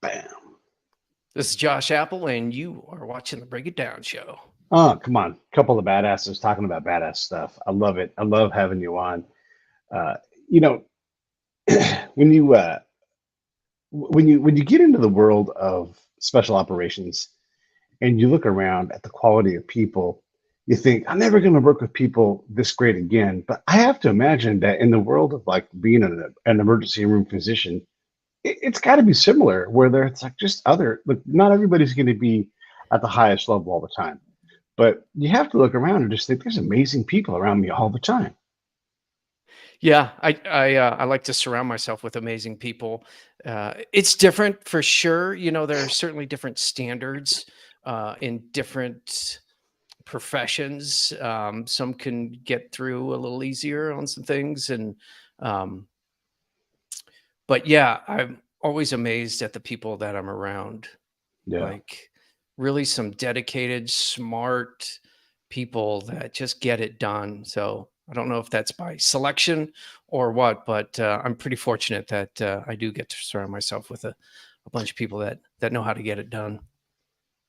Bam. This is Josh Appel, and you are watching the Break It Down show. Oh, come on. Couple of badasses talking about badass stuff. I love it. I love having you on. Uh, you know, when you get into the world of special operations and you look around at the quality of people, you think, I'm never going to work with people this great again. But I have to imagine that in the world of like being an emergency room physician, it's got to be similar, where it's like just look, not everybody's going to be at the highest level all the time. But you have to look around and just think there's amazing people around me all the time. Yeah, I like to surround myself with amazing people. It's different for sure. You know, there are certainly different standards in different professions. Some can get through a little easier on some things, and but yeah, I'm always amazed at the people that I'm around. Yeah. Like really some dedicated, smart people that just get it done. So I don't know if that's by selection or what, but I'm pretty fortunate that I do get to surround myself with a bunch of people that know how to get it done.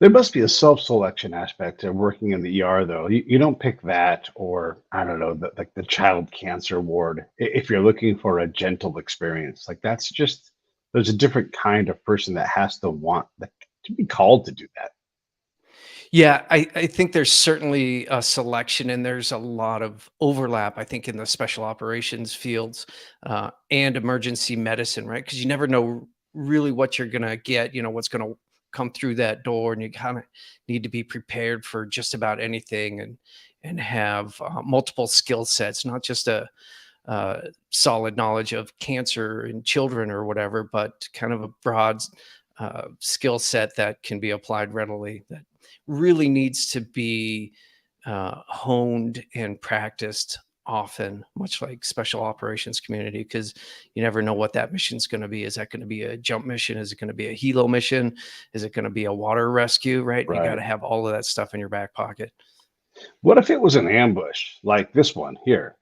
There must be a self-selection aspect of working in the ER, though. You don't pick that, or I don't know, like the child cancer ward, if you're looking for a gentle experience. Like there's a different kind of person that has to want to be called to do that. Yeah, I think there's certainly a selection, and there's a lot of overlap, I think, in the special operations fields and emergency medicine, right? Because you never know really what you're going to get, what's going to come through that door, and you kind of need to be prepared for just about anything and have multiple skill sets, not just a solid knowledge of cancer in children or whatever, but kind of a broad skill set that can be applied readily, that really needs to be honed and practiced often, much like special operations community, because you never know what that mission is going to be. Is that going to be a jump mission? Is it going to be a helo mission? Is it going to be a water rescue? Right. You got to have all of that stuff in your back pocket. What if it was an ambush like this one here?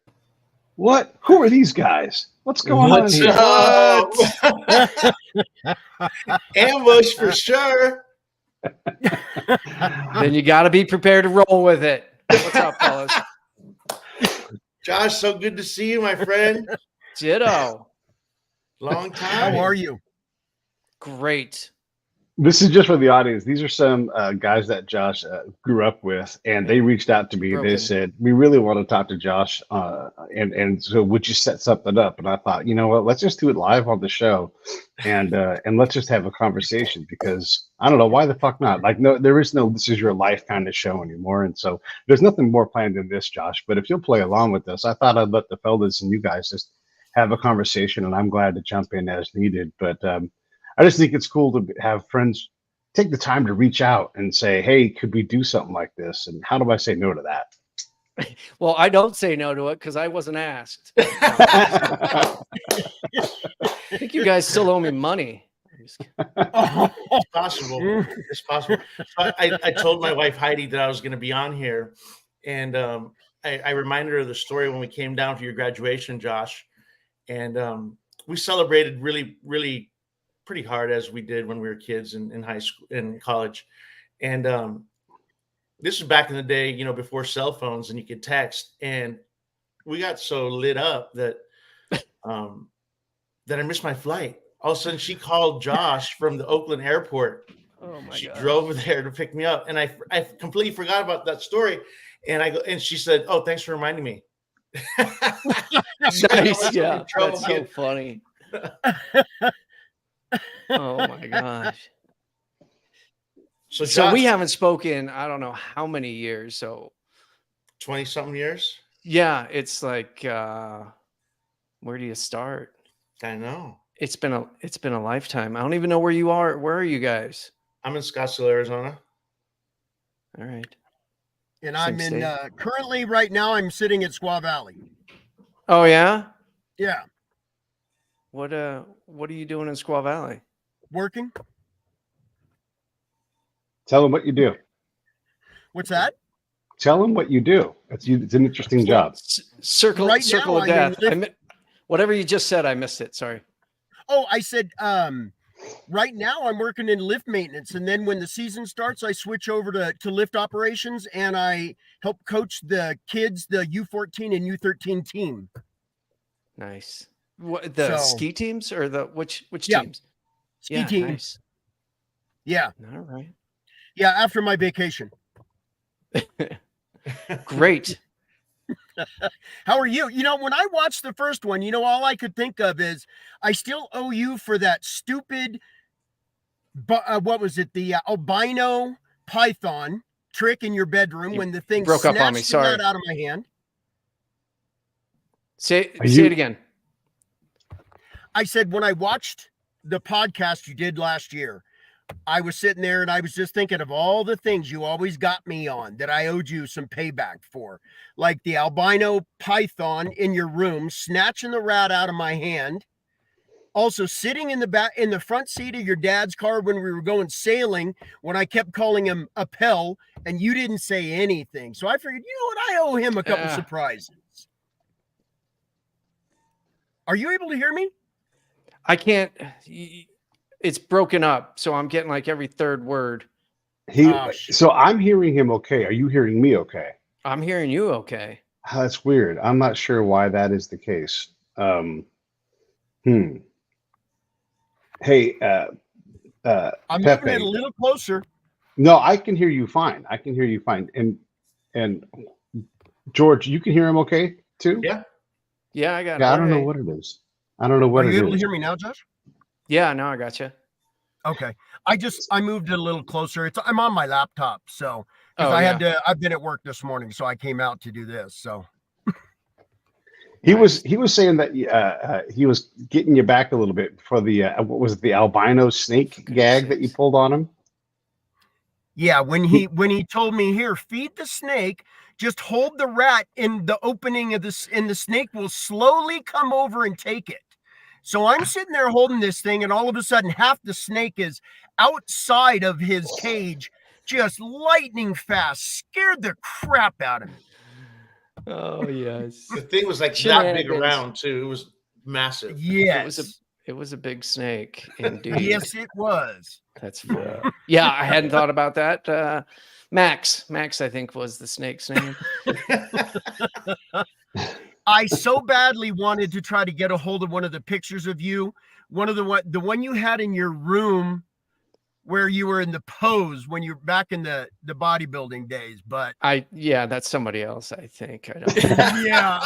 What? Who are these guys? What's going on here? Ambush for sure. Then you got to be prepared to roll with it. What's up, fellas? Josh, so good to see you, my friend. Ditto. Long time. How are you? Great. This is just for the audience. These are some guys that Josh grew up with, and they reached out to me. They said, we really want to talk to Josh, and so would you set something up? And I thought, you know what, let's just do it live on the show, and let's just have a conversation, because I don't know, why the fuck not? Like, no, there is no this is your life kind of show anymore, and so there's nothing more planned than this, Josh. But if you'll play along with us, I thought I'd let the fellas and you guys just have a conversation, and I'm glad to jump in as needed. But I just think it's cool to have friends take the time to reach out and say, hey, could we do something like this? And how do I say no to that? Well, I don't say no to it because I wasn't asked. I think you guys still owe me money. It's possible. It's possible. So I told my wife, Heidi, that I was going to be on here. And I reminded her of the story when we came down for your graduation, Josh. And we celebrated really, really pretty hard, as we did when we were kids in high school and college. And this was back in the day, before cell phones and you could text. And we got so lit up that that I missed my flight. All of a sudden she called Josh from the Oakland airport. Oh my she God. drove there to pick me up. And I completely forgot about that story. And she said, oh, thanks for reminding me. Nice. Yeah. That's so funny. Oh my gosh. So we haven't spoken, I don't know how many years. So 20 something years. Yeah. It's like, where do you start? I know. It's been a lifetime. I don't even know where you are. Where are you guys? I'm in Scottsdale, Arizona. All right. And I'm in, currently right now I'm sitting at Squaw Valley. Oh yeah? Yeah. What are you doing in Squaw Valley? Working. Tell them what you do. What's that? Tell them what you do. It's an interesting job. Circle of death. Whatever you just said, I missed it. Sorry. Oh, I said right now I'm working in lift maintenance, and then when the season starts, I switch over to lift operations, and I help coach the kids, the U14 and U13 team. Nice. What, the ski teams or the which teams? Ski team. Nice. Yeah. All right. Yeah, after my vacation. Great. How are you? You know, when I watched the first one, you know, all I could think of is I still owe you for that stupid, what was it? The albino python trick in your bedroom when the thing broke up on me. Sorry. Right out of my hand. Say it again. I said, when I watched the podcast you did last year, I was sitting there and I was just thinking of all the things you always got me on that I owed you some payback for, like the albino python in your room, snatching the rat out of my hand. Also sitting in the front seat of your dad's car when we were going sailing, when I kept calling him Appel and you didn't say anything. So I figured, you know what? I owe him a couple surprises. Are you able to hear me? I can't. It's broken up, so I'm getting like every third word. So I'm hearing him okay. Are you hearing me okay? I'm hearing you okay. That's weird. I'm not sure why that is the case. Hey, I'm Pepe. moving it a little closer. No, I can hear you fine. And George, you can hear him okay too? Yeah, I got it. I don't know what it is. I don't know what it is. Are you able to hear me now, Josh? Yeah, no, I got you. Okay. I moved it a little closer. I'm on my laptop, so I've been at work this morning, so I came out to do this. So he was saying that he was getting you back a little bit for the what was it, the albino snake gag that you pulled on him? Yeah, when he told me, here, feed the snake, just hold the rat in the opening of this, and the snake will slowly come over and take it. So I'm sitting there holding this thing, and all of a sudden, half the snake is outside of his cage, just lightning fast, scared the crap out of me. Oh, yes. The thing was like that big around, too. It was massive. Yes. It was a big snake, indeed. Yes, it was. That's funny. Yeah, I hadn't thought about that. Max, I think, was the snake's name. I so badly wanted to try to get a hold of one of the pictures of you. The one you had in your room where you were in the pose when you're back in the bodybuilding days, but that's somebody else, I think. I don't know. Yeah,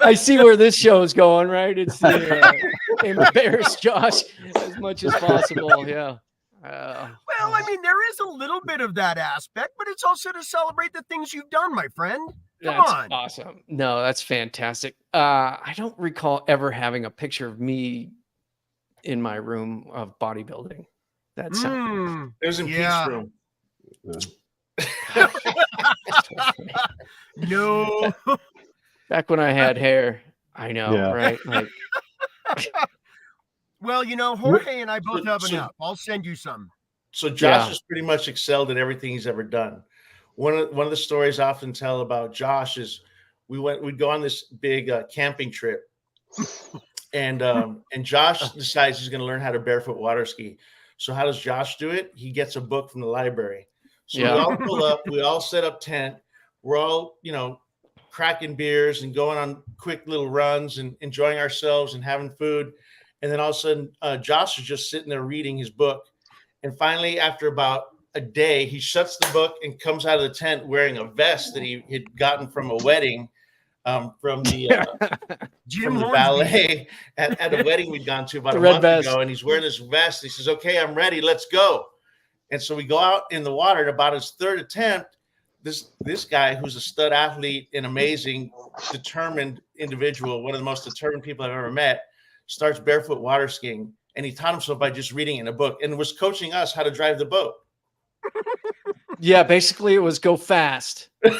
I see where this show is going, right? It's embarrass Josh as much as possible. Yeah. Well, I mean, there is a little bit of that aspect, but it's also to celebrate the things you've done, my friend. Come on. Awesome. No, that's fantastic. I don't recall ever having a picture of me in my room of bodybuilding. That's it was in Pete's room. No. Back when I had hair. I know, right? Like, well, you know, Jorge and I both have enough. I'll send you some. So Josh has pretty much excelled at everything he's ever done. One of the stories I often tell about Josh is we'd go on this big camping trip, and Josh decides he's going to learn how to barefoot water ski. So how does Josh do it? He gets a book from the library. So we all pull up, we all set up tent. We're all, cracking beers and going on quick little runs and enjoying ourselves and having food. And then all of a sudden, Josh is just sitting there reading his book. And finally, after about a day, he shuts the book and comes out of the tent wearing a vest that he had gotten from a wedding from the ballet at a wedding we'd gone to about a month ago. And he's wearing this vest. He says, "Okay, I'm ready. Let's go." And so we go out in the water. At about his third attempt, this guy, who's a stud athlete, an amazing, determined individual, one of the most determined people I've ever met, starts barefoot water skiing. And he taught himself by just reading in a book and was coaching us how to drive the boat. Yeah, basically it was go fast. And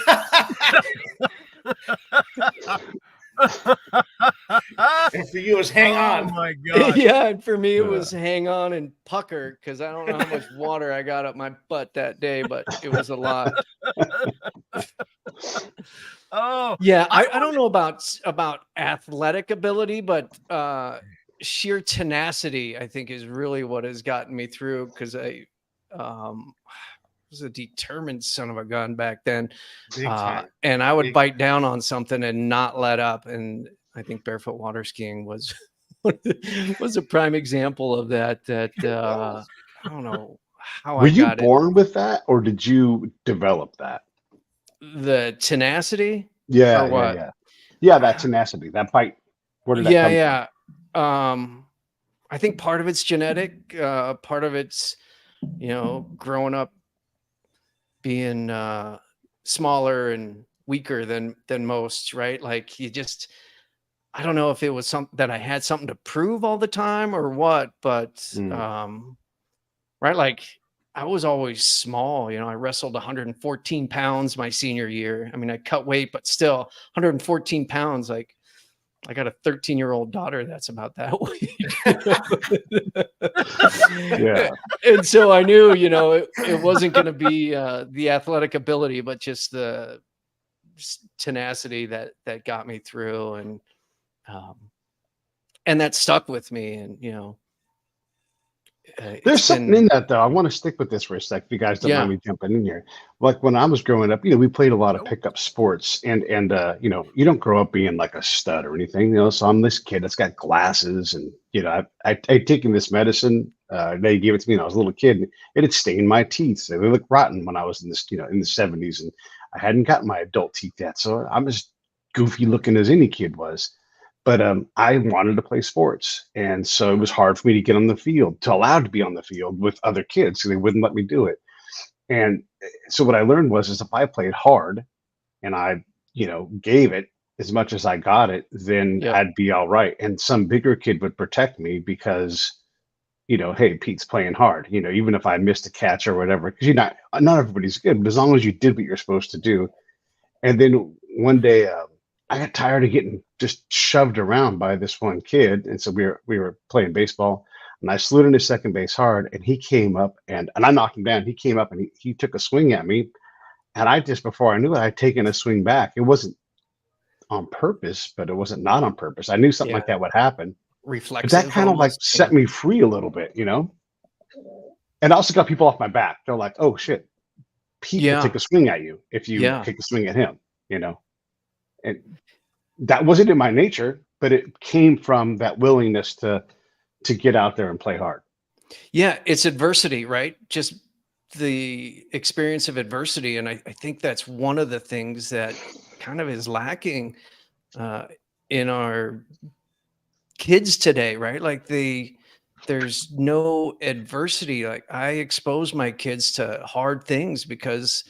for you, it was hang on. Oh my God. Yeah, and for me, it was hang on and pucker, because I don't know how much water I got up my butt that day, but it was a lot. Oh yeah, I don't know about athletic ability, but sheer tenacity, I think, is really what has gotten me through, because I was a determined son of a gun back then. Big time. And I would Big bite down on something and not let up. And I think barefoot water skiing was was a prime example of that. I don't know how Were I you got born with that, or did you develop that? the tenacity Yeah, or what? yeah. That tenacity, that bite. Where did that come Yeah. I think part of it's genetic. Part of it's, growing up being smaller and weaker than most, right? Like you just, I don't know if it was something that I had something to prove all the time or what, but from? right, like I was always small. I wrestled 114 pounds my senior year. I mean, I cut weight, but still 114 pounds. Like I got a 13-year-old daughter that's about that weight. Yeah. And so I knew, it wasn't going to be the athletic ability, but just the tenacity that got me through, and that stuck with me. And There's something in that, though. I want to stick with this for a sec, if you guys don't mind me jumping in here. Like when I was growing up, we played a lot of pickup sports, and you don't grow up being like a stud or anything, so I'm this kid that's got glasses, and I'd taken this medicine. They gave it to me when I was a little kid, and it had stained my teeth, so they looked rotten when I was in this, in the 70s, and I hadn't gotten my adult teeth yet, so I'm as goofy looking as any kid was. But I wanted to play sports, and so it was hard for me to get on the field, to allowed to be on the field with other kids, so they wouldn't let me do it. And so what I learned is if I played hard and I, gave it as much as I got it, then I'd be all right. And some bigger kid would protect me because, hey, Pete's playing hard, even if I missed a catch or whatever, because not everybody's good, but as long as you did what you're supposed to do. And then one day, I got tired of getting just shoved around by this one kid, and so we were playing baseball, and I slid into second base hard, and he came up, and I knocked him down. He came up and he took a swing at me, and I just, before I knew it, I'd taken a swing back. It wasn't on purpose, but it wasn't not on purpose. I knew something like that would happen. Reflexive. But that kind of like set me free a little bit, and also got people off my back. They're like, "Oh shit, Pete will take a swing at you if you take a swing at him," And that wasn't in my nature, but it came from that willingness to get out there and play hard. Yeah, it's adversity, right? Just the experience of adversity. And I think that's one of the things that kind of is lacking in our kids today, right? Like there's no adversity. Like I expose my kids to hard things because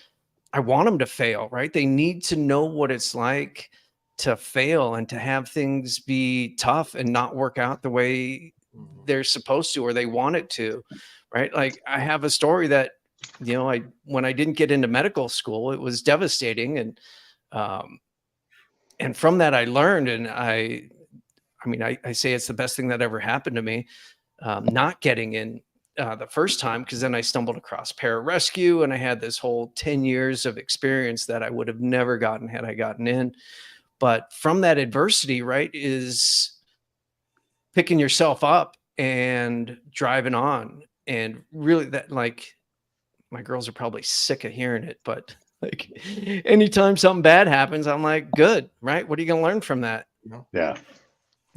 I want them to fail, right? They need to know what it's like to fail and to have things be tough and not work out the way they're supposed to or they want it to, right? Like I have a story that, when I didn't get into medical school, it was devastating. And from that I learned, and I say it's the best thing that ever happened to me, not getting in the first time, because then I stumbled across pararescue and I had this whole 10 years of experience that I would have never gotten had I gotten in. But from that adversity, right, is picking yourself up and driving on. And really that, like, my girls are probably sick of hearing it, but like anytime something bad happens, I'm like, good, right? What are you going to learn from that? Yeah.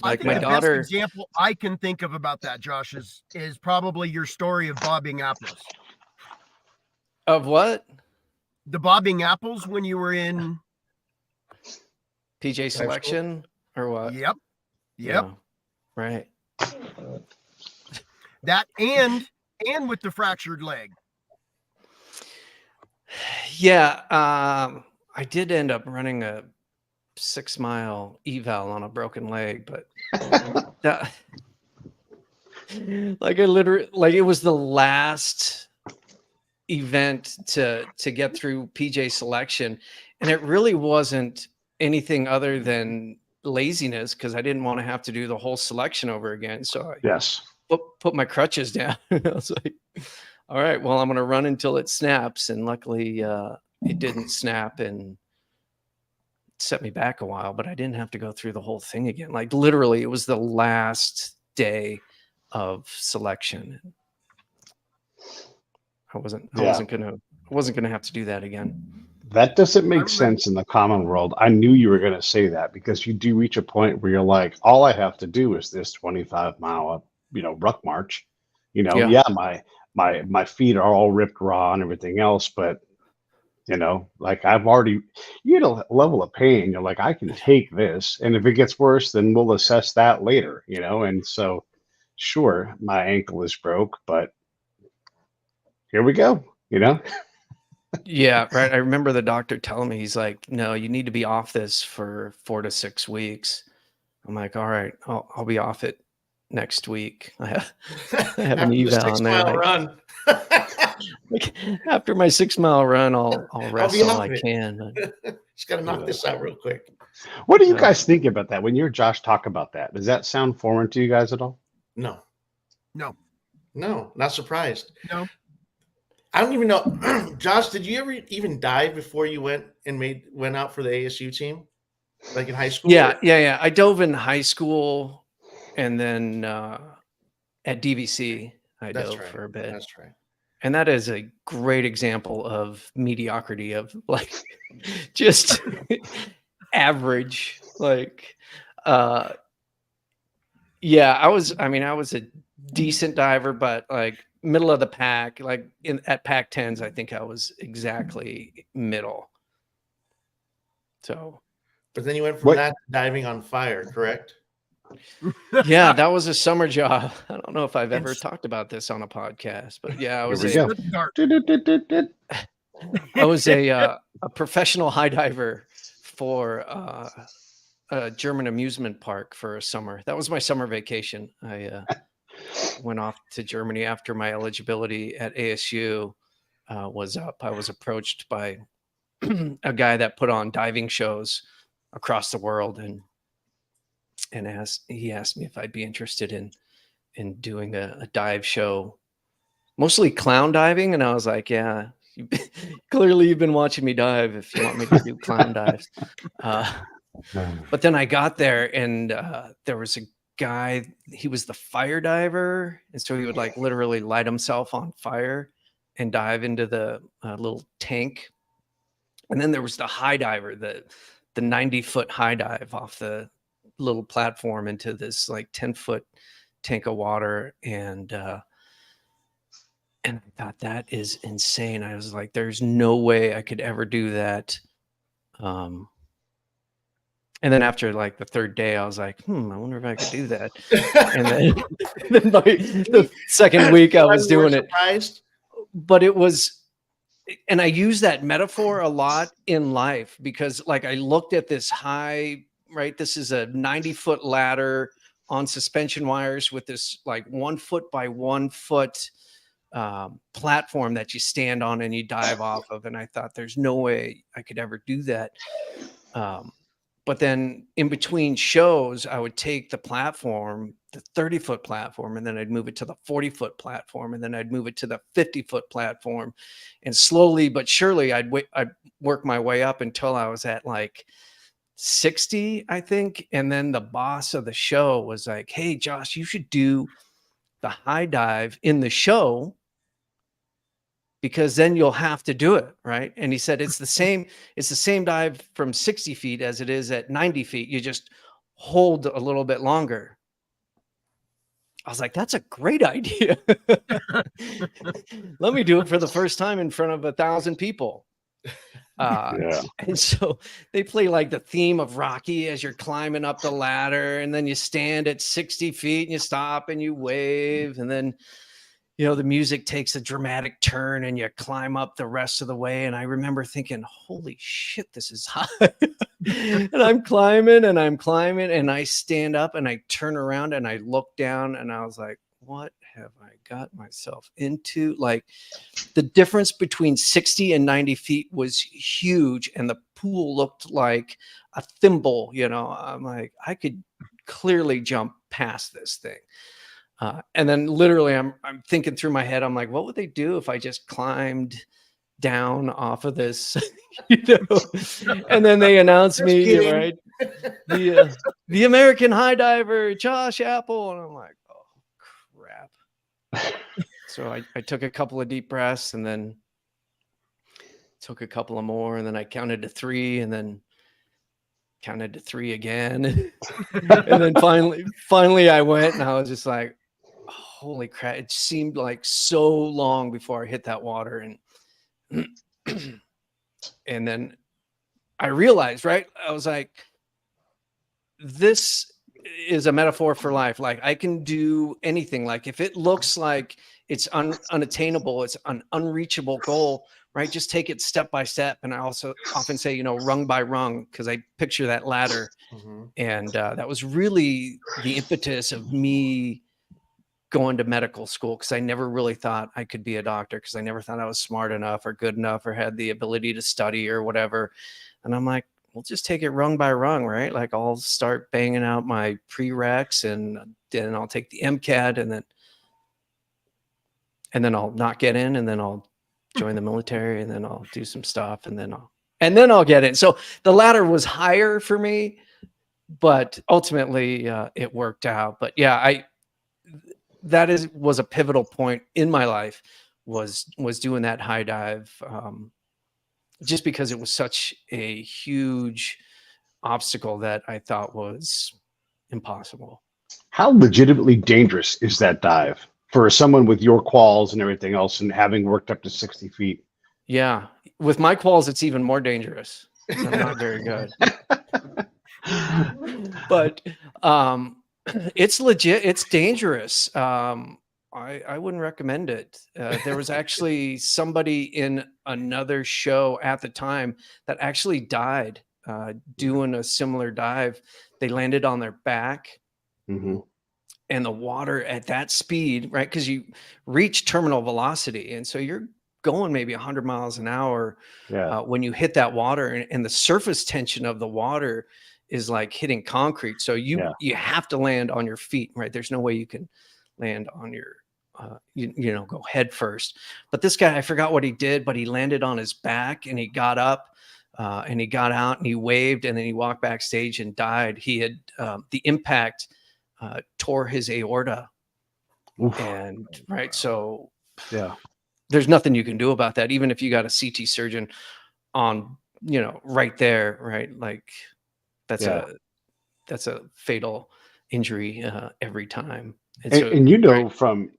Like my daughter. Best example I can think of about that, Josh, is probably your story of bobbing apples. Of what? The bobbing apples when you were in PJ selection or what? Yep. Yeah. Right. That and with the fractured leg. Yeah. I did end up running a 6-mile eval on a broken leg, but it was the last event to get through PJ selection, and it really wasn't anything other than laziness because I didn't want to have to do the whole selection over again. So I put my crutches down. I was like, all right, well, I'm going to run until it snaps. And luckily it didn't snap and set me back a while, but I didn't have to go through the whole thing again. Like literally it was the last day of selection. I wasn't gonna have to do that again. That doesn't make sense in the common world. I knew you were going to say that because you do reach a point where you're like, all I have to do is this 25-mile, ruck march. Yeah. My feet are all ripped raw and everything else, but like I've already, you get a level of pain. You're like, I can take this, and if it gets worse, then we'll assess that later. And so, sure, my ankle is broke, but here we go. Yeah, right. I remember the doctor telling me, he's like, no, you need to be off this for 4 to 6 weeks. I'm like, all right, I'll be off it next week. I have an eval on there. Run. Like, after my 6-mile run, I'll rest all I can. Just got to knock this out real quick. What do you guys think about that? When you hear Josh talk about that, does that sound foreign to you guys at all? No, not surprised. No. I don't even know. Josh, did you ever even dive before you went out for the ASU team? Like in high school? Yeah. I dove in high school, and then at DVC, I dove for a bit. That's right. And that is a great example of mediocrity, of like just average. Like, I was a decent diver, but like middle of the pack, like at Pac 10s, I think I was exactly middle. So, but then you went from that to diving on fire, correct? Yeah, that was a summer job. I don't know if I've ever talked about this on a podcast, but yeah, I was a professional high diver for a German amusement park for a summer. That was my summer vacation. I went off to Germany after my eligibility at ASU was up. I was approached by a guy that put on diving shows across the world, and he asked me if I'd be interested in doing a dive show, mostly clown diving. And I was like, yeah, clearly you've been watching me dive if you want me to do clown dives. But then I got there, and there was a guy, he was the fire diver. And so he would like literally light himself on fire and dive into the little tank. And then there was the high diver, the 90-foot high dive off the little platform into this like 10-foot tank of water. And I thought, that is insane. I was like, there's no way I could ever do that. And then after like the third day, I was like, I wonder if I could do that. And then by the second week I was doing it. But it was, and I use that metaphor a lot in life, because like I looked at this high, right? This is a 90-foot ladder on suspension wires with this like 1 foot by 1 foot platform that you stand on and you dive off of. And I thought, there's no way I could ever do that. But then in between shows, I would take the platform, the 30-foot platform, and then I'd move it to the 40-foot platform, and then I'd move it to the 50-foot platform. And slowly but surely, I'd work my way up until I was at like 60, I think. And then the boss of the show was like, hey, Josh, you should do the high dive in the show, because then you'll have to do it, right? And he said, it's the same dive from 60 feet as it is at 90 feet. You just hold a little bit longer. I was like, that's a great idea. Let me do it for the first time in front of 1,000 people. And so they play like the theme of Rocky as you're climbing up the ladder, and then you stand at 60 feet and you stop and you wave, and then the music takes a dramatic turn and you climb up the rest of the way. And I remember thinking, holy shit, this is high. And I'm climbing and I stand up and I turn around and I look down and I was like, what have I got myself into? Like, the difference between 60 and 90 feet was huge. And the pool looked like a thimble, I'm like, I could clearly jump past this thing. And then literally I'm thinking through my head, I'm like, what would they do if I just climbed down off of this, and then they announced me, right? The American high diver, Josh Appel. And I'm like, So I took a couple of deep breaths and then took a couple of more, and then I counted to 3 and then counted to 3 again. And then finally I went, and I was just like, holy crap. It seemed like so long before I hit that water. And and then I realized, right? I was like, this is a metaphor for life. Like, I can do anything. Like, if it looks like it's unattainable, it's an unreachable goal, right? Just take it step by step. And I also often say, you know, rung by rung, because I picture that ladder. And that was really the impetus of me going to medical school, because I never really thought I could be a doctor, because I never thought I was smart enough or good enough or had the ability to study or whatever. And I'm like, we'll just take it rung by rung, right? Like, I'll start banging out my prereqs, and then I'll take the MCAT, and then I'll not get in, and then I'll join the military, and then I'll do some stuff, and then I'll get in. So the ladder was higher for me, but ultimately it worked out. But yeah, was a pivotal point in my life, was doing that high dive, just because it was such a huge obstacle that I thought was impossible. How legitimately dangerous is that dive for someone with your quals and everything else, and having worked up to 60 feet? Yeah. With my quals, it's even more dangerous. I'm not very good. But it's legit. It's dangerous. I wouldn't recommend it. There was actually somebody in another show at the time that actually died doing a similar dive. They landed on their back, and the water at that speed, right? Because you reach terminal velocity, and so you're going maybe 100 miles an hour when you hit that water, and the surface tension of the water is like hitting concrete. So you have to land on your feet, right? There's no way you can land on your go head first. But this guy, I forgot what he did, but he landed on his back, and he got up and he got out, and he waved, and then he walked backstage and died. He had the impact tore his aorta. Oof. And right. So there's nothing you can do about that. Even if you got a CT surgeon on, right there, right? Like that's a fatal injury every time. And from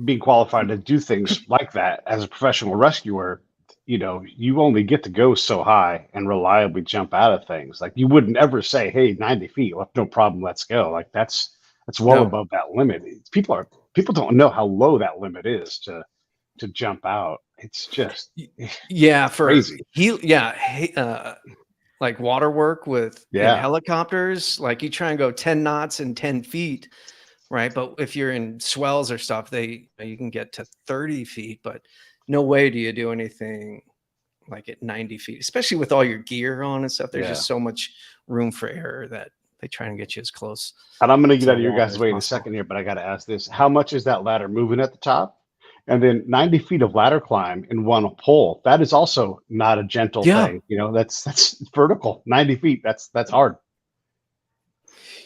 being qualified to do things like that as a professional rescuer, you only get to go so high and reliably jump out of things. Like, you wouldn't ever say, hey, 90 feet, well, no problem, let's go. Like, that's well above that limit. People don't know how low that limit is to jump out. It's just crazy. Like water work with in helicopters, like you try and go 10 knots in 10 feet, right? But if you're in swells or stuff, you can get to 30 feet, but no way do you do anything like at 90 feet, especially with all your gear on and stuff. There's just so much room for error that they try and get you as close. And I'm going to get out of your guys' way in a second here, but I got to ask this. How much is that ladder moving at the top? And then 90 feet of ladder climb in one pull. That is also not a gentle thing. That's vertical. 90 feet. That's hard.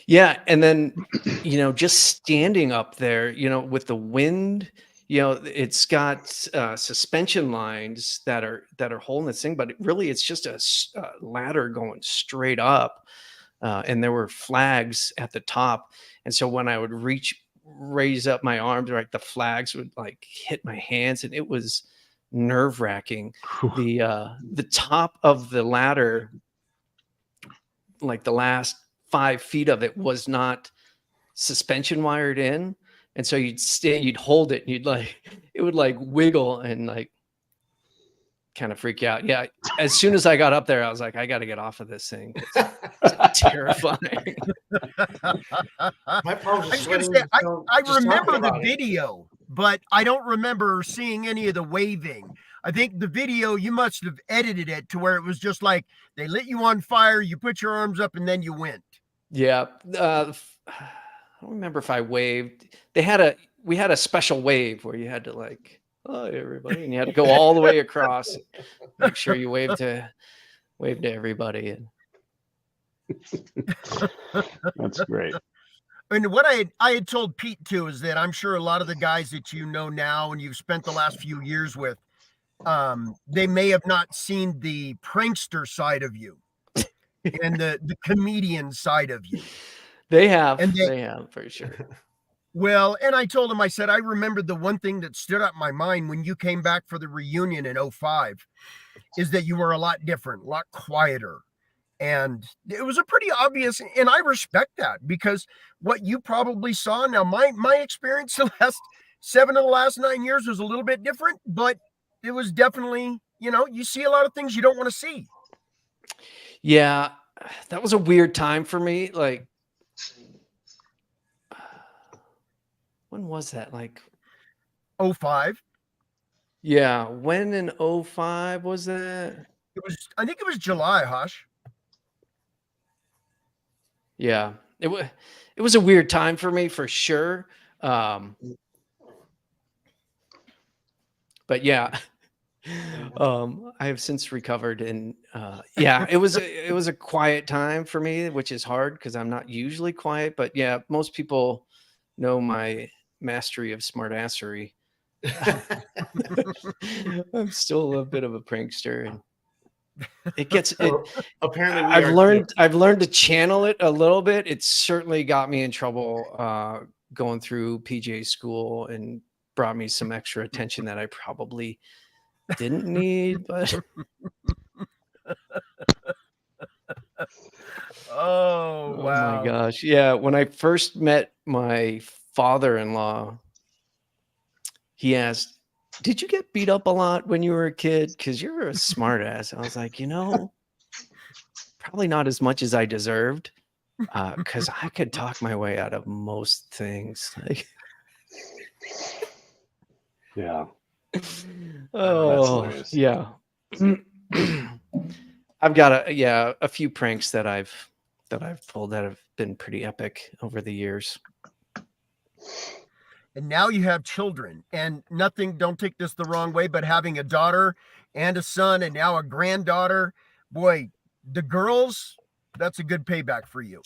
Yeah. And then, just standing up there, with the wind, it's got suspension lines that are holding this thing, but really it's just a ladder going straight up. And there were flags at the top. And so when I would raise up my arms, right, the flags would like hit my hands, and it was nerve-wracking. The top of the ladder, like the last 5 feet of it, was not suspension wired in, and so you'd hold it, and it would like wiggle and like kind of freak you out. Yeah, as soon as I got up there, I was like, I got to get off of this thing. It's terrifying. My palms are sweating. I remember the video, but I don't remember seeing any of the waving. I think the video, you must have edited it to where it was just like they lit you on fire, you put your arms up, and then you went. Yeah. I don't remember if I waved. We had a special wave where you had to like, hi everybody, and you had to go all the way across, make sure you wave to everybody. That's great. And what I had told Pete too is that I'm sure a lot of the guys that you know now and you've spent the last few years with, they may have not seen the prankster side of you and the comedian side of you. They have, And they have for sure. Well, and I told him, I said, I remembered the one thing that stood out in my mind when you came back for the reunion in 2005 is that you were a lot different, a lot quieter. And it was a pretty obvious, and I respect that because what you probably saw now, my experience the last 7 of the last 9 years was a little bit different, but it was definitely, you see a lot of things you don't want to see. Yeah, that was a weird time for me. Like, when was that? Like 2005. Yeah, when in 2005 was that? I think it was July, Hush. Yeah, it was a weird time for me for sure. But yeah, I have since recovered, and yeah, it was a quiet time for me, which is hard because I'm not usually quiet. But yeah, most people know my mastery of smartassery. I'm still a bit of a prankster, and it gets it. Apparently, I've learned to channel it a little bit. It certainly got me in trouble going through PJ school and brought me some extra attention that I probably didn't need. But oh wow, my gosh, yeah. When I first met my father-in-law, he asked, "Did you get beat up a lot when you were a kid? Because you're a smart ass." I was like, probably not as much as I deserved, because I could talk my way out of most things. Like, Yeah. oh, yeah. I've got a few pranks that I've pulled that have been pretty epic over the years. And now you have children, and nothing, don't take this the wrong way, but having a daughter and a son and now a granddaughter, boy, the girls, that's a good payback for you.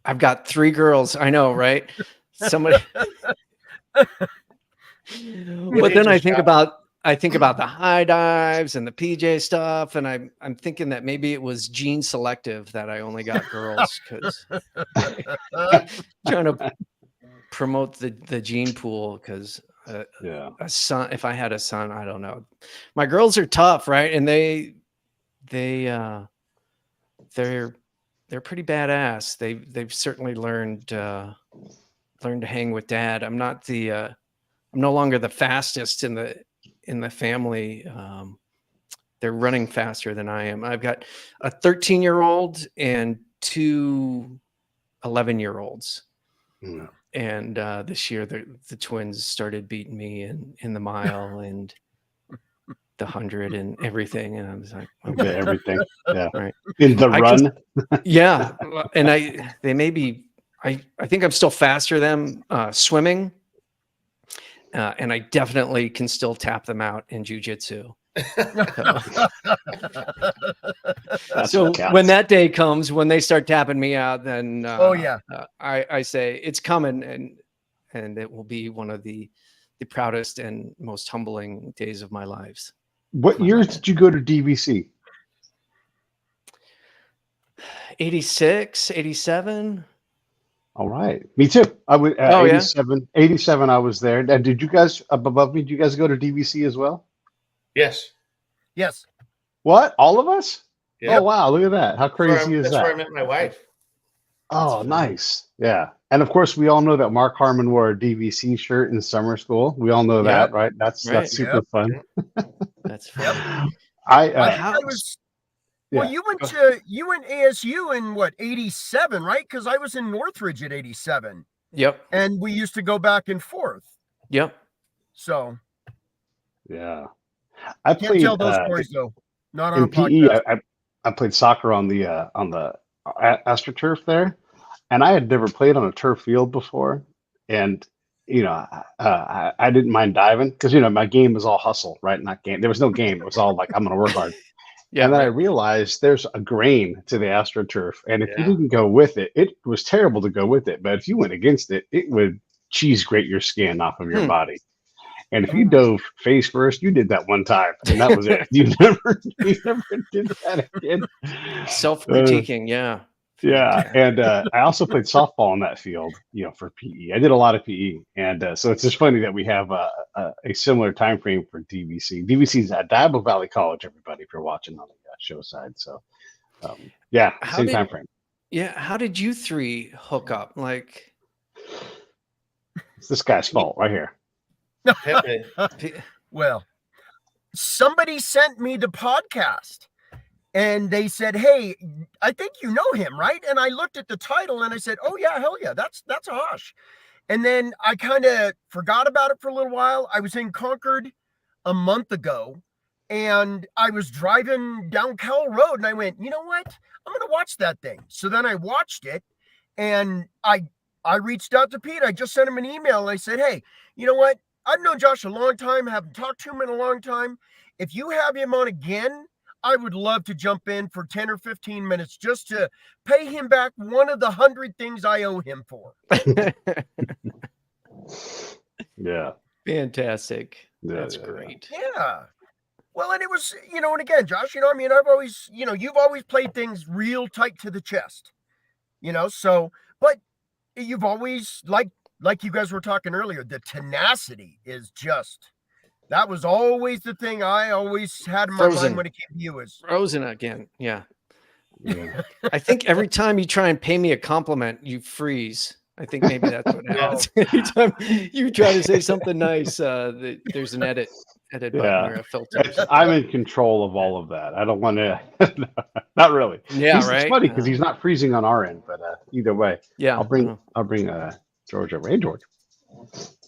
I've got 3 girls. I know, right? Somebody. But then I think about the high dives and the PJ stuff, and I'm thinking that maybe it was gene selective that I only got girls, because trying to promote the gene pool, because a son, if I had a son, I don't know. My girls are tough, right? And they're pretty badass. They've certainly learned to hang with dad. I'm no longer the fastest in the family. They're running faster than I am. I've got a 13-year-old and 2 11-year-olds. Mm. And this year the twins started beating me in the mile and the 100 and everything. And I was like, okay, everything. Yeah. Right. In the run. Yeah. And I think I'm still faster than swimming. And I definitely can still tap them out in jujitsu. So when that day comes, when they start tapping me out, then I say it's coming, and it will be one of the proudest and most humbling days of my lives. What years did you go to DVC? 86, 87. All right. Me too. I would 87. 87 I was there. And did you guys up above me, did you guys go to DVC as well? Yes. What? All of us? Yep. Oh wow, look at that. How crazy is that? That's where I met my wife. Oh, nice. Yeah. And of course we all know that Mark Harmon wore a DVC shirt in summer school. We all know that, right? That's super fun. That's fun. Well, you went ASU in what, 87, right? Because I was in Northridge at 87. Yep. And we used to go back and forth. Yep. So yeah. I can't tell those stories though. Not on in PE. I played soccer on the AstroTurf there, and I had never played on a turf field before. And I didn't mind diving because my game was all hustle, right? Not game. There was no game. It was all like I'm going to work hard. Yeah, And then I right. realized there's a grain to the AstroTurf, and if you Yeah. didn't go with it, it was terrible to go with it. But if you went against it, it would cheese grate your skin off of your body. And if you dove face first, you did that one time, and that was it. You never did that again. Self-critiquing, yeah. Yeah, and I also played softball on that field, for PE. I did a lot of PE, and so it's just funny that we have a similar time frame for DVC. DVC is at Diablo Valley College, everybody, if you're watching on the show side. So, yeah, same time frame. Yeah, how did you three hook up? Like, it's this guy's fault right here. Well, somebody sent me the podcast. And they said, "Hey, I think you know him, right?" And I looked at the title and I said, "Oh yeah, hell yeah, that's Hosh." And then I kind of forgot about it for a little while. I was in Concord a month ago, and I was driving down Kell Road, and I went, "You know what? I'm gonna watch that thing." So then I watched it, and I reached out to Pete. I just sent him an email, and I said, "Hey, you know what? I've known Josh a long time, haven't talked to him in a long time. If you have him on again, I would love to jump in for 10 or 15 minutes just to pay him back one of the 100 things I owe him for." Yeah. Fantastic. Yeah, That's great. Yeah. Well, and it was, and again, Josh, I've always, you've always played things real tight to the chest, so, but you've always, like you guys were talking earlier, the tenacity is just, that was always the thing I always had in my mind when it came to you is Frozen again. Yeah. I think every time you try and pay me a compliment, you freeze. I think maybe that's what happens. Every time you try to say something nice, there's an edit button or a filter. I'm in control of all of that. I don't want to. Not really. Yeah, right. It's funny because he's not freezing on our end, but either way, yeah. I'll bring George over. Hey, George.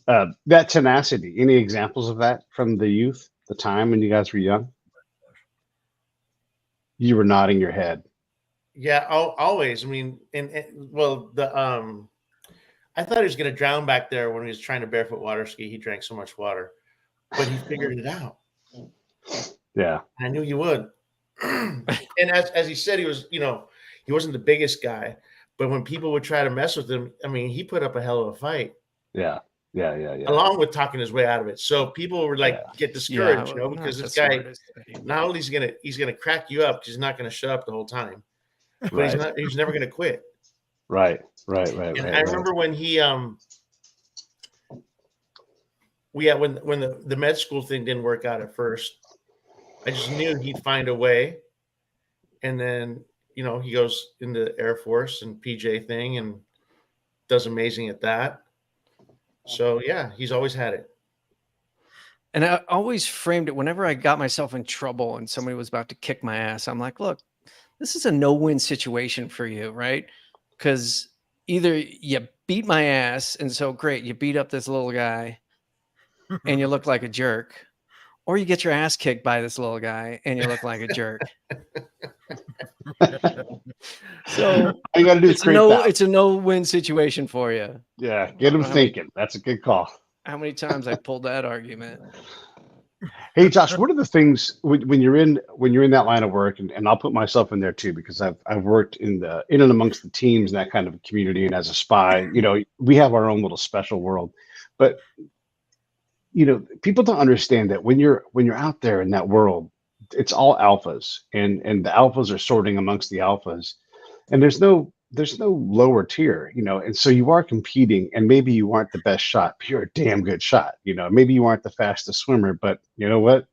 That tenacity. Any examples of that from the youth, the time when you guys were young? You were nodding your head. Yeah, always. I mean, I thought he was going to drown back there when he was trying to barefoot water ski. He drank so much water, but he figured it out. Yeah, I knew you would. And as he said, he was, he wasn't the biggest guy, but when people would try to mess with him, I mean, he put up a hell of a fight. Yeah. Along with talking his way out of it. So people were like, get discouraged, because this guy, not only he's gonna crack you up, because he's not gonna shut up the whole time, but he's never gonna quit. Right. And I remember when he when the med school thing didn't work out at first, I just knew he'd find a way. And then, he goes into the Air Force and PJ thing and does amazing at that. So yeah, he's always had it. And I always framed it whenever I got myself in trouble and somebody was about to kick my ass. I'm like, look, this is a no-win situation for you, right? Because either you beat my ass, and so great, you beat up this little guy and you look like a jerk, or you get your ass kicked by this little guy and you look like a jerk. So all you got to do is it's a no-win situation for you. Yeah, get him thinking. That's a good call. How many times I pulled that argument? Hey, Josh, what are the things when you're in that line of work, and I'll put myself in there too, because I've worked in and amongst the teams and that kind of community, and as a spy, we have our own little special world, but people don't understand that when you're out there in that world, it's all alphas, and the alphas are sorting amongst the alphas, and there's no lower tier, and so you are competing, and maybe you aren't the best shot, but you're a damn good shot. Maybe you aren't the fastest swimmer, but you know what?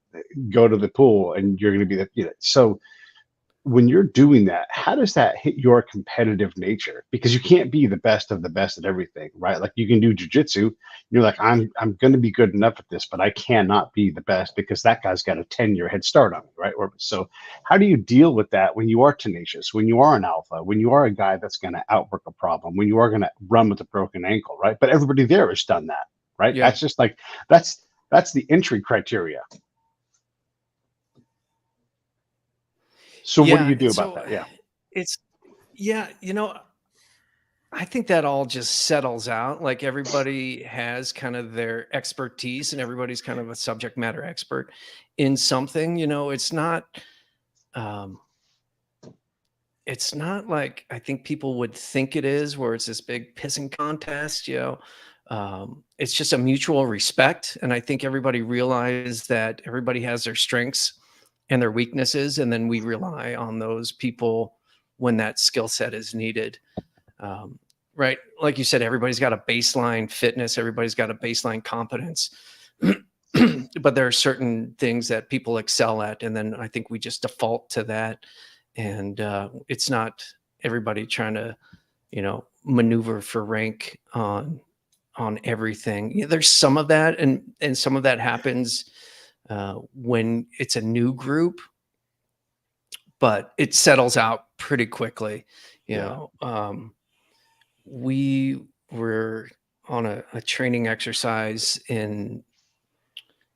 Go to the pool and you're going to be so when you're doing that, how does that hit your competitive nature? Because you can't be the best of the best at everything, right? Like you can do jujitsu. You're like, I'm going to be good enough at this, but I cannot be the best because that guy's got a 10-year head start on me, right? So how do you deal with that when you are tenacious, when you are an alpha, when you are a guy that's going to outwork a problem, when you are going to run with a broken ankle, right? But everybody there has done that, right? Yeah. That's just like, that's the entry criteria. So what do you do about that? Yeah. I think that all just settles out. Like everybody has kind of their expertise and everybody's kind of a subject matter expert in something, it's not it's not like I think people would think it is, where it's this big pissing contest, it's just a mutual respect. And I think everybody realizes that everybody has their strengths and their weaknesses. And then we rely on those people when that skill set is needed. Right. Like you said, everybody's got a baseline fitness. Everybody's got a baseline competence. But there are certain things that people excel at. And then I think we just default to that. And it's not everybody trying to, maneuver for rank on everything. There's some of that, and some of that happens when it's a new group, but it settles out pretty quickly. We were on a training exercise in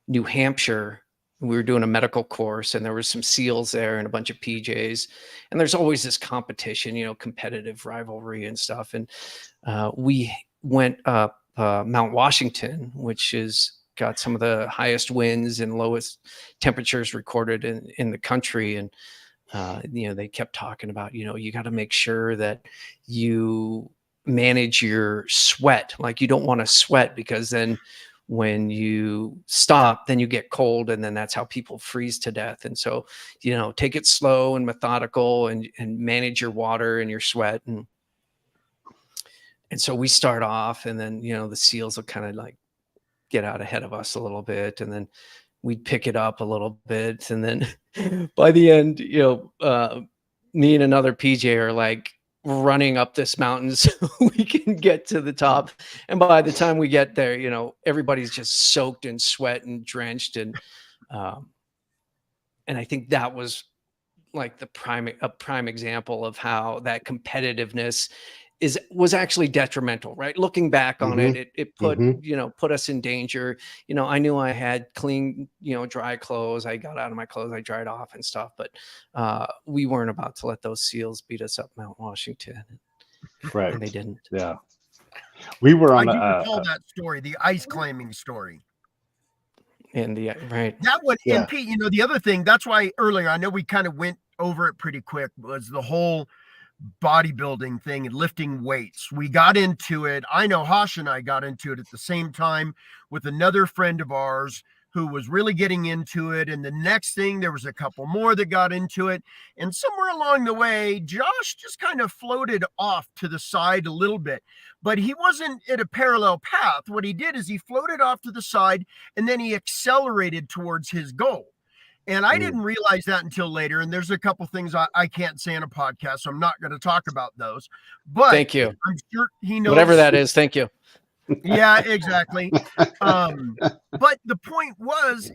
New Hampshire. We were doing a medical course, and there was some SEALs there and a bunch of PJs. And there's always this competition, competitive rivalry and stuff. And we went up Mount Washington, which is got some of the highest winds and lowest temperatures recorded in the country. And they kept talking about, you got to make sure that you manage your sweat. Like, you don't want to sweat, because then when you stop, then you get cold, and then that's how people freeze to death. And so, take it slow and methodical, and manage your water and your sweat. And so we start off, and then, the SEALs will kind of like get out ahead of us a little bit, and then we'd pick it up a little bit. And then by the end, me and another PJ are like running up this mountain so we can get to the top. And by the time we get there, everybody's just soaked in sweat and drenched. And I think that was like a prime example of how that competitiveness was actually detrimental, right? Looking back on it put, put us in danger. I knew I had clean, dry clothes. I got out of my clothes, I dried off and stuff, but we weren't about to let those SEALs beat us up Mount Washington. Right. And they didn't. Yeah. We were on I recall that story, the ice climbing story. And right. That one, and Pete, the other thing, that's why earlier, I know we kind of went over it pretty quick, was the whole bodybuilding thing and lifting weights. We got into it. I know Hosh and I got into it at the same time with another friend of ours who was really getting into it. And the next thing, there was a couple more that got into it. And somewhere along the way, Josh just kind of floated off to the side a little bit, but he wasn't at a parallel path. What he did is he floated off to the side, and then he accelerated towards his goal. And I didn't realize that until later. And there's a couple things I can't say on a podcast, so I'm not going to talk about those. But thank you. I'm sure he knows. Whatever that is, thank you. Yeah, exactly. But the point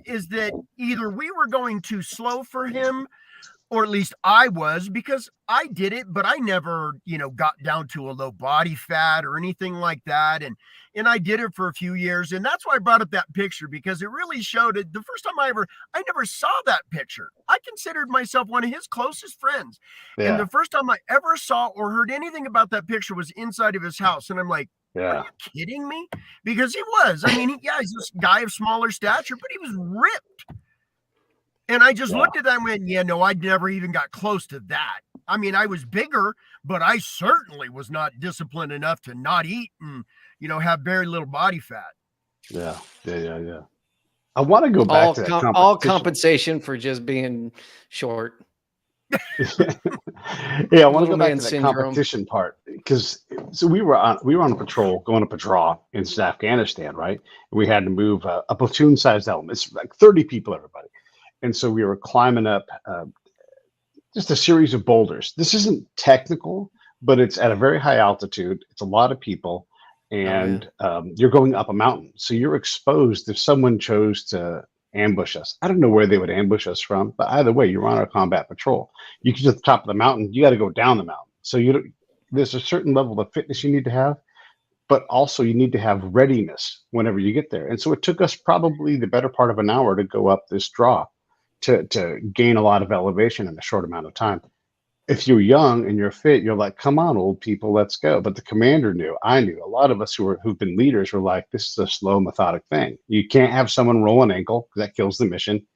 is that either we were going too slow for him, or at least I was, because I did it, but I never, got down to a low body fat or anything like that. And I did it for a few years. And that's why I brought up that picture, because it really showed it. The first time I never saw that picture. I considered myself one of his closest friends. Yeah. And the first time I ever saw or heard anything about that picture was inside of his house. And I'm like, are you kidding me? Because he was. I mean, he's this guy of smaller stature, but he was ripped. And I just looked at that and went, I never even got close to that. I mean, I was bigger, but I certainly was not disciplined enough to not eat and, have very little body fat. Yeah. I want to go back to that all compensation for just being short. Yeah, I want to go back to that competition part, because we were on patrol, going to patrol in Afghanistan, right? And we had to move a platoon-sized element. It's like 30 people, everybody. And so we were climbing up just a series of boulders. This isn't technical, but it's at a very high altitude. It's a lot of people, and you're going up a mountain. So you're exposed if someone chose to ambush us. I don't know where they would ambush us from, but either way, you're on a combat patrol. You get to the top of the mountain, you got to go down the mountain. So there's a certain level of fitness you need to have, but also you need to have readiness whenever you get there. And so it took us probably the better part of an hour to go up this draw to gain a lot of elevation in a short amount of time. If you're young and you're fit, you're like, come on, old people, let's go. But the commander knew, I knew, a lot of us who've been leaders were like, this is a slow, methodic thing. You can't have someone roll an ankle, because that kills the mission.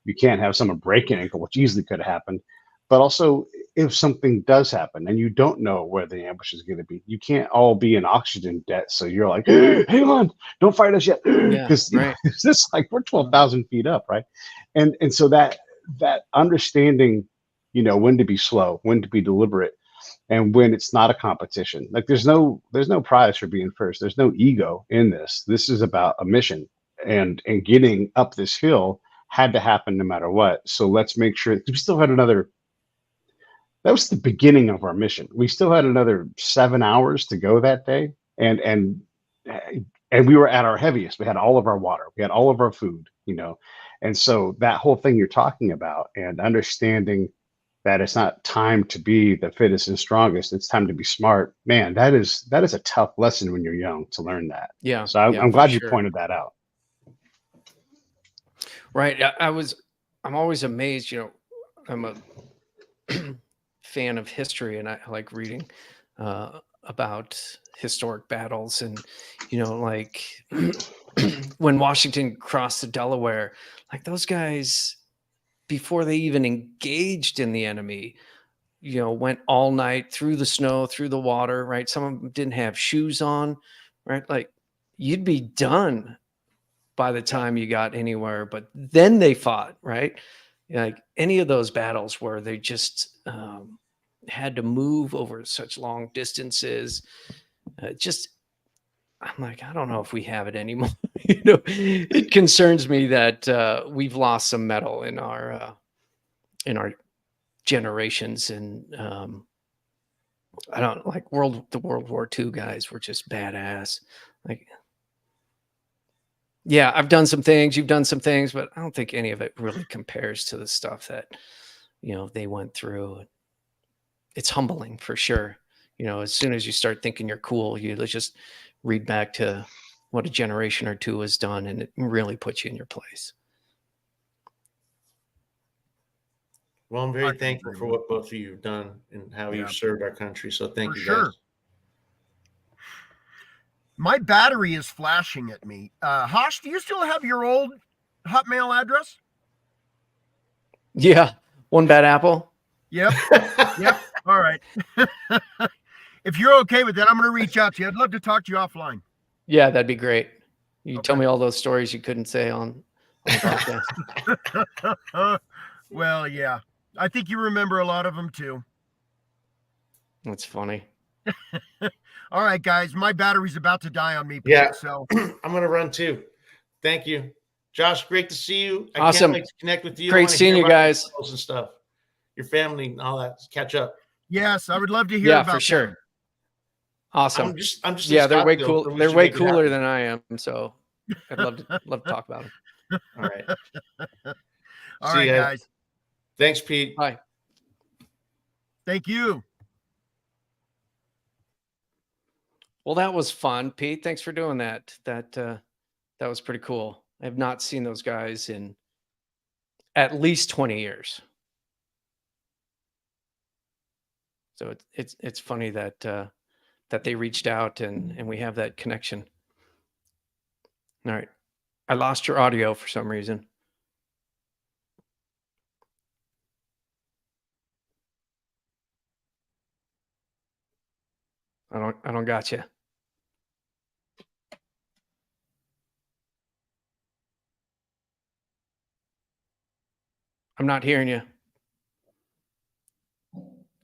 You can't have someone break an ankle, which easily could have happened. but also if something does happen and you don't know where the ambush is going to be, you can't all be in oxygen debt. So you're like, hang on, don't fight us yet, because right. it's just like we're 12,000 feet up, right? And so that understanding, when to be slow, when to be deliberate, and when it's not a competition. Like there's no prize for being first. There's no ego in this. This is about a mission, and getting up this hill had to happen no matter what. So let's make sure we still had another. That was the beginning of our mission. We still had another 7 hours to go that day, and we were at our heaviest. We had all of our water, we had all of our food, and so that whole thing you're talking about, and understanding that it's not time to be the fittest and strongest, it's time to be smart. Man, that is a tough lesson when you're young to learn that. Yeah. So I'm glad you pointed that out. Right. I'm always amazed, I'm a fan of history, and I like reading about historic battles, and like when Washington crossed the Delaware, like those guys, before they even engaged in the enemy, went all night through the snow, through the water, right? Some of them didn't have shoes on, right? Like you'd be done by the time you got anywhere, but then they fought, right? Like any of those battles where they just had to move over such long distances. I'm like, I don't know if we have it anymore. It concerns me that we've lost some mettle in our generations, and I don't like the World War II guys were just badass. Like, yeah, I've done some things, you've done some things, but I don't think any of it really compares to the stuff that, they went through. It's humbling for sure. As soon as you start thinking you're cool, let's just read back to what a generation or two has done, and it really puts you in your place. Well, I'm very thankful for what both of you have done and how you've served our country. So thank you guys. My battery is flashing at me. Hosh, do you still have your old Hotmail address? Yeah. One bad apple. Yep. Yep. All right. If you're okay with that, I'm going to reach out to you. I'd love to talk to you offline. Yeah, that'd be great. You tell me all those stories you couldn't say on the podcast. Well, yeah. I think you remember a lot of them too. That's funny. All right, guys, my battery's about to die on me. Yeah, so I'm gonna run too. Thank you, Josh. Great to see you. I awesome. Can't wait to connect with you. Great seeing you guys and stuff. Your family and all that. Catch up. Yes, I would love to hear about for sure. Them. Awesome. I'm just yeah, they're way cool. They're way cooler than I am. So I'd love to talk about them. All right. All right, guys. Thanks, Pete. Bye. Thank you. Well, that was fun, Pete. Thanks for doing that. That was pretty cool. I have not seen those guys in at least 20 years. So it's funny that that they reached out and we have that connection. All right. I lost your audio for some reason. I don't got you. I'm not hearing you.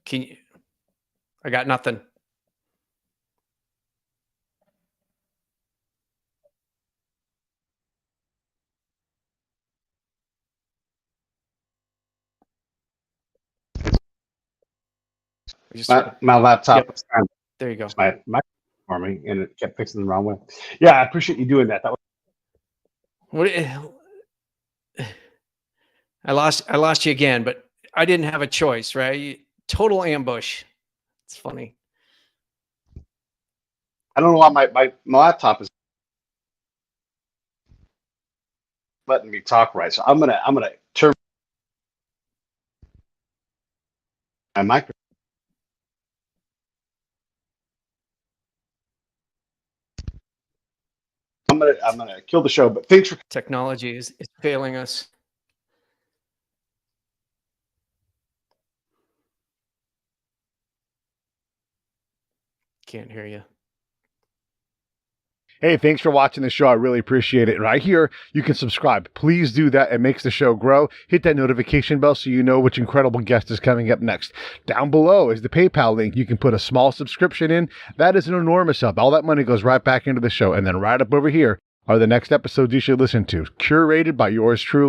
Can you? I got nothing. My laptop. Yep. There you go. My for me, and it kept fixing the wrong way. Yeah, I appreciate you doing that. That was. I lost you again, but I didn't have a choice, right? Total ambush. It's funny. I don't know why my laptop is letting me talk right. So I'm gonna turn my microphone. I'm gonna kill the show, but thanks for technology is failing us. can't hear you. Hey, thanks for watching the show. I really appreciate it. Right here, you can subscribe. Please do that. It makes the show grow. Hit that notification bell so you know which incredible guest is coming up next. Down below is the PayPal link. You can put a small subscription in. That is an enormous help. All that money goes right back into the show. And then right up over here are the next episodes you should listen to, curated by yours truly.